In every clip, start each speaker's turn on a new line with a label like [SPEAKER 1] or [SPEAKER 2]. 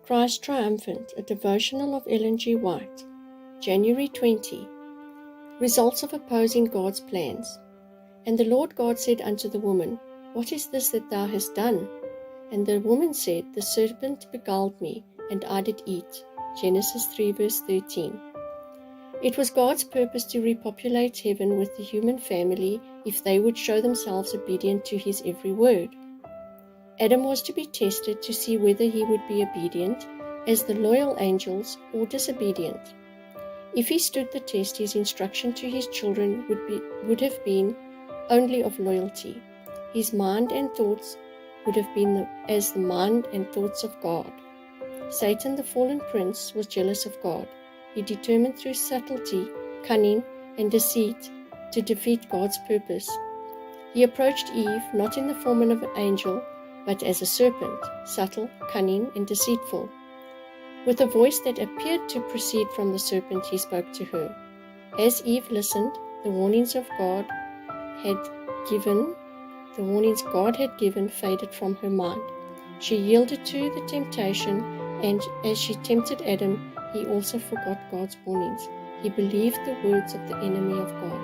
[SPEAKER 1] Christ Triumphant, a devotional of Ellen G. White, January 20. Results of opposing God's plans. And the Lord God said unto the woman, What is this that thou hast done? And the woman said, The serpent beguiled me, and I did eat. Genesis 3 verse 13. It was God's purpose to repopulate heaven with the human family if they would show themselves obedient to his every word. Adam was to be tested to see whether he would be obedient, as the loyal angels, or disobedient. If he stood the test, his instruction to his children would have been only of loyalty. His mind and thoughts would have been as the mind and thoughts of God. Satan, the fallen prince, was jealous of God. He determined through subtlety, cunning, and deceit to defeat God's purpose. He approached Eve not in the form of an angel, but as a serpent, subtle, cunning, and deceitful. With a voice that appeared to proceed from the serpent, he spoke to her. As Eve listened, the warnings God had given faded from her mind. She yielded to the temptation, and as she tempted Adam, he also forgot God's warnings. He believed the words of the enemy of God.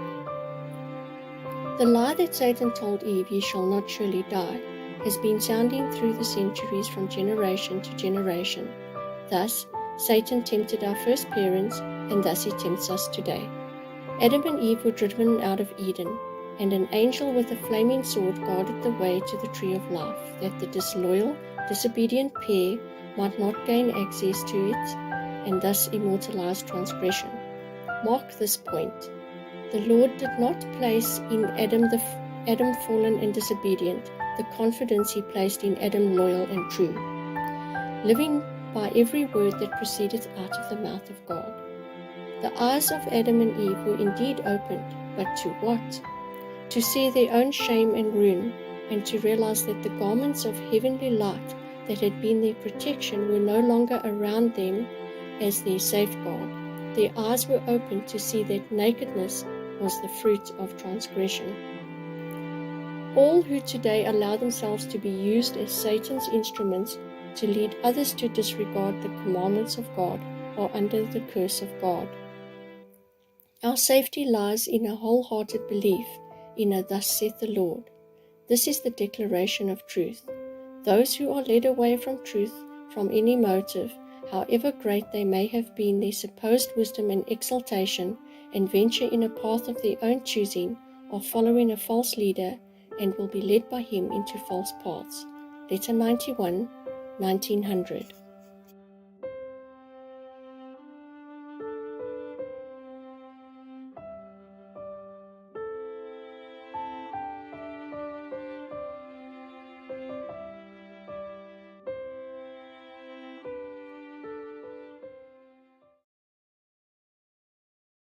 [SPEAKER 1] The lie that Satan told Eve, "Ye shall not surely die," has been sounding through the centuries from generation to generation. Thus, Satan tempted our first parents, and thus he tempts us today. Adam and Eve were driven out of Eden, and an angel with a flaming sword guarded the way to the tree of life, that the disloyal, disobedient pair might not gain access to it, and thus immortalize transgression. Mark this point. The Lord did not place in Adam fallen and disobedient, the confidence he placed in Adam loyal and true, living by every word that proceeded out of the mouth of God. The eyes of Adam and Eve were indeed opened, but to what? To see their own shame and ruin, and to realize that the garments of heavenly light that had been their protection were no longer around them as their safeguard. Their eyes were opened to see that nakedness was the fruit of transgression. All who today allow themselves to be used as Satan's instruments to lead others to disregard the commandments of God are under the curse of God. Our safety lies in a wholehearted belief in a "Thus saith the Lord." This is the declaration of truth. Those who are led away from truth from any motive, however great they may have been their supposed wisdom and exaltation, and venture in a path of their own choosing, are following a false leader and will be led by him into false paths. Letter 91, 1900.